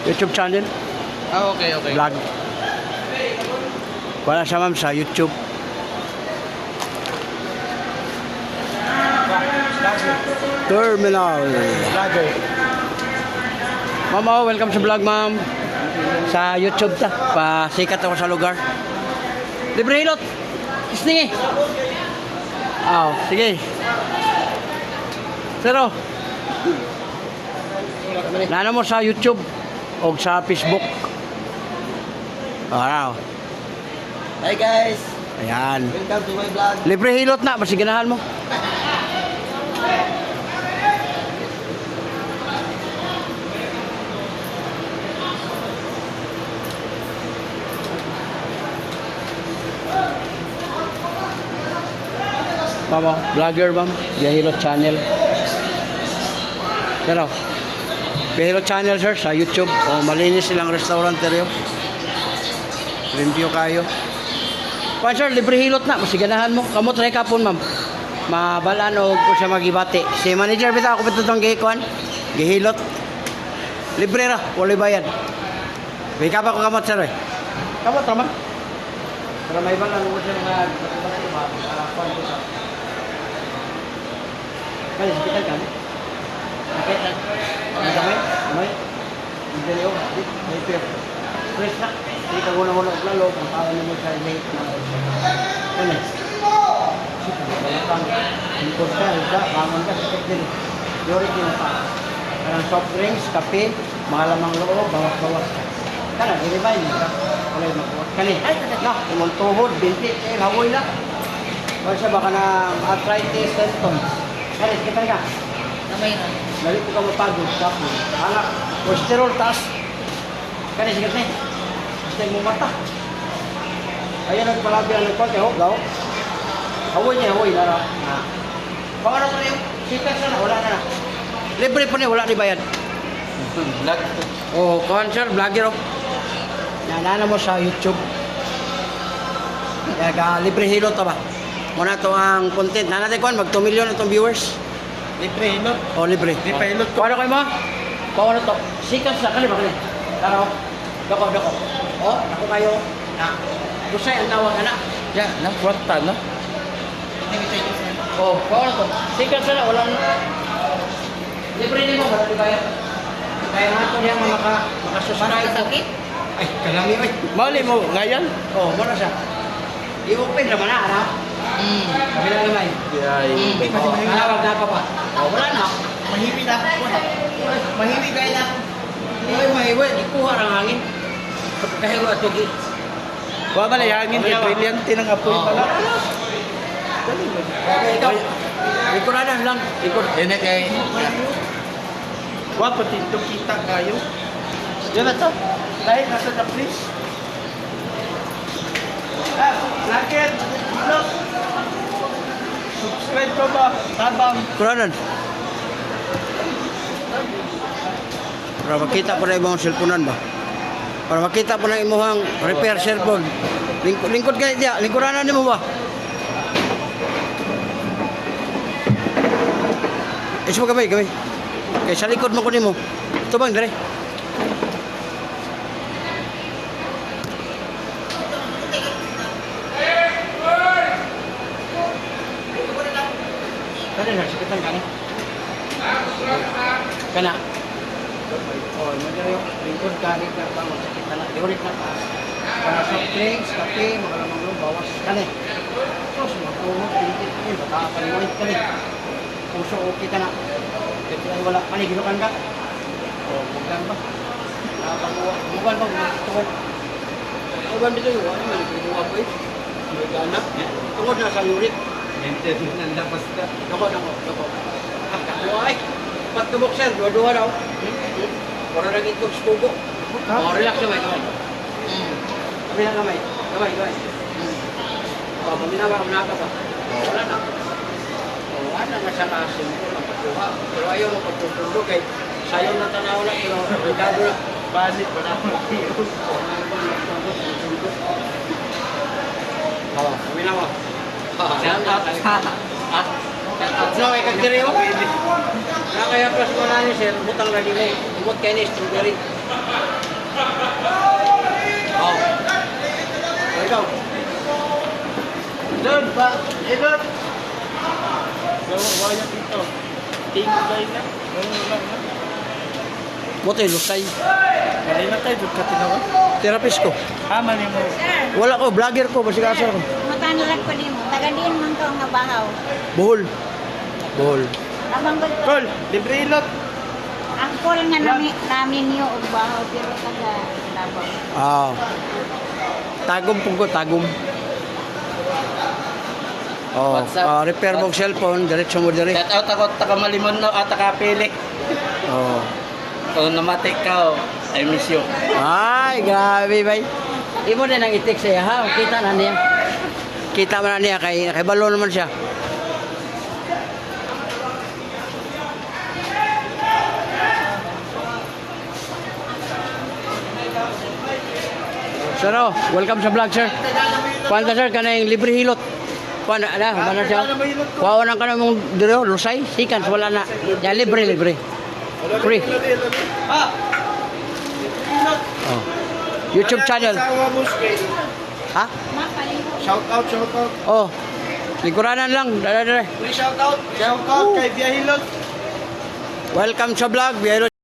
YouTube channel. Ah, okay, okay. Vlog. Wala siya ma'am sa YouTube. Terminal. Vlogger. Ma'am, oh, welcome sa vlog, ma'am. Sa YouTube ta. Pasikat ako sa lugar. Libre hilot. Isningi. Aw, sige. Sero. Nana mo sa YouTube o sa Facebook. Araw. Hi guys. Ayan. Welcome to my vlog. Libre hilot na. Basta ganahan mo. Mama, vlogger ma'am, Biyahilot channel. Pero, Biyahilot channel sir sa YouTube. O malinis silang restaurant rin. Review kayo. Pa sir, libre hilot na. Mas ganahan mo. Kamot rin kapon ma'am. Mabalaan o kung siya magibati. Si manager bita ako pito itong gihikuan. Gihilot. Libre ra. Wala bayad. Bika pa ko kamot sir eh. Kamot raman. Para may balaan ko siya mga kaya hospital kan? Sakit kan? May may hindi niyo may peer. Stress na. Hindi ka guna-guna lalo kung paano mo sa late na. Ano? Balakang import ka, isa, bangon ka, sakit din. Yori din pa. Karang soft drinks, kape, mga lamang loob, bawas-bawas. Kana, i-revive mo ka. Wala yung makuha. Kani, na, imong tuhod, binti, hawoy na. Wala siya baka na arthritis, symptoms. Kaya, kita ka. Namay na. Nalito ka mapagod, tapos. Anak, cholesterol, taas. Kaya, sikat na eh. Basta yung mata. Ayan, nagpalabi ang nagpag, eh, gaw. Hawoy niya, hawoy, nara. Baka na ito yung sikat na, wala na. Libre po niya, wala ni bayad. Vlog. Oh, concert, vlogger, oh. Nalala mo sa YouTube. Kaya, libre hilot ba? Muna to ang content. Nanatay ko, mag 2 million itong viewers. Libre hilot. Oh, libre. Libre hilot ko. Paano kayo mo? Paano to? Sikat sa kali ba kali? Taro. Dako. Oh, ako kayo. Na. Kusay ang tawag anak. Yeah, nang kwarta, no? Oh, paano to? Sikat sa na, walang libre din mo, wala di bayad. Kaya nga ito niya makasubscribe. Sakit? Ay, kalami ay. Mali mo, ngayon? Oh, muna siya. I-open naman na, ano? Kabilang naman. Ay, Wag na pa pa. Oh, wala na. Mahimi na. Mahimi kayo na. Ay, mahiwa. Ikuha ng hangin. Kahiro at tugi. Wa ba layangin kay brilyante ng apoy pala. Ikaw. Ikuranan lang. Ikur. Ene kay wa pati ito kita kayo. Di ba to? Dahil nasa the place. Lakit. Look. Subscribe ko ba? Tabang. Ikuranan. Para makita po na imong cellphone ba? Para makita po na imong repair cellphone. Lingkod ka niya. Lingkuranan mo ba? Iso mo gamay. Kaya sa likod mo ko nimo. Ito bang dire? Kana na sikitan kani. Kana. Oh, medyo lingkod kani ka pa magsakitan na. Diurit na pa. Para sa drinks, kape, mga lamang loob, bawas kani. Tapos magpuno, pintit ko, baka paliwanit kani. Puso okay ka na. Kaya wala kani ginukan ka. Oh, bukan ba? Bukan ba tungod? Bukan dito yung ano man ginuwa ko eh. Gana. Tungod na sa urit. Interview na labas ka. Dako. Ay, pat ka boxer, dua-dua daw. Para lagi itong skugo. Oh, relax naman, kamay. Kami na kamay. Kamay. Oh, paminawa ka pa. Wala na. Oh, wala na sa kasim ko ng pagkuha. Pero ayaw mo pagkukulo kay sayo na tanaw na, pero regado na. Basit pa na. Oh, paminawa. No, ay kagdiri mo. Kaya plus mo na niyo, sir. Butang lagi mo. But kayo ni strawberry. Oh. Ikaw. Doon ba? Doon. Gawa yan dito. Tingin kayo na. Ganun lang na. Buti, lusay. Mali na tayo. Doon ka tinawa. Therapist ko. Mali mo. Sir, Wala ko, vlogger ko, basikasar ko. matanulag pa din mo. Tagadin man ka nga bahaw. Bohol. Bohol. Abang ko, Col, libre ilot. ang call nga namin niyo og bahaw pero taga Davao. Ah. Tagum po ko, tagum. Oh, WhatsApp. repair mo og cellphone, diretso mo dire. Shout out ako, taga Malimon no, at taga Pili. Oh. Kung namatik ka, I miss you. Ay, grabe bay. Imo din ang itik siya ha, kita na niya. Kita man na niya kay balo naman siya. Sir, oh, welcome sa vlog, sir. Panta, sir, ka na yung libre hilot. Paano, mana siya? Wawanan ka na mong dito, lusay, sikans, wala na. Yan, libre. Free. Ah! Ilot. Oh. YouTube channel. Asawa mo, Skate. Ha? Mapaliho. Shout out. Oh. Lingkuranan lang. Dala. Free shout out. Shout out kay Biahilot. Welcome sa vlog. Biyero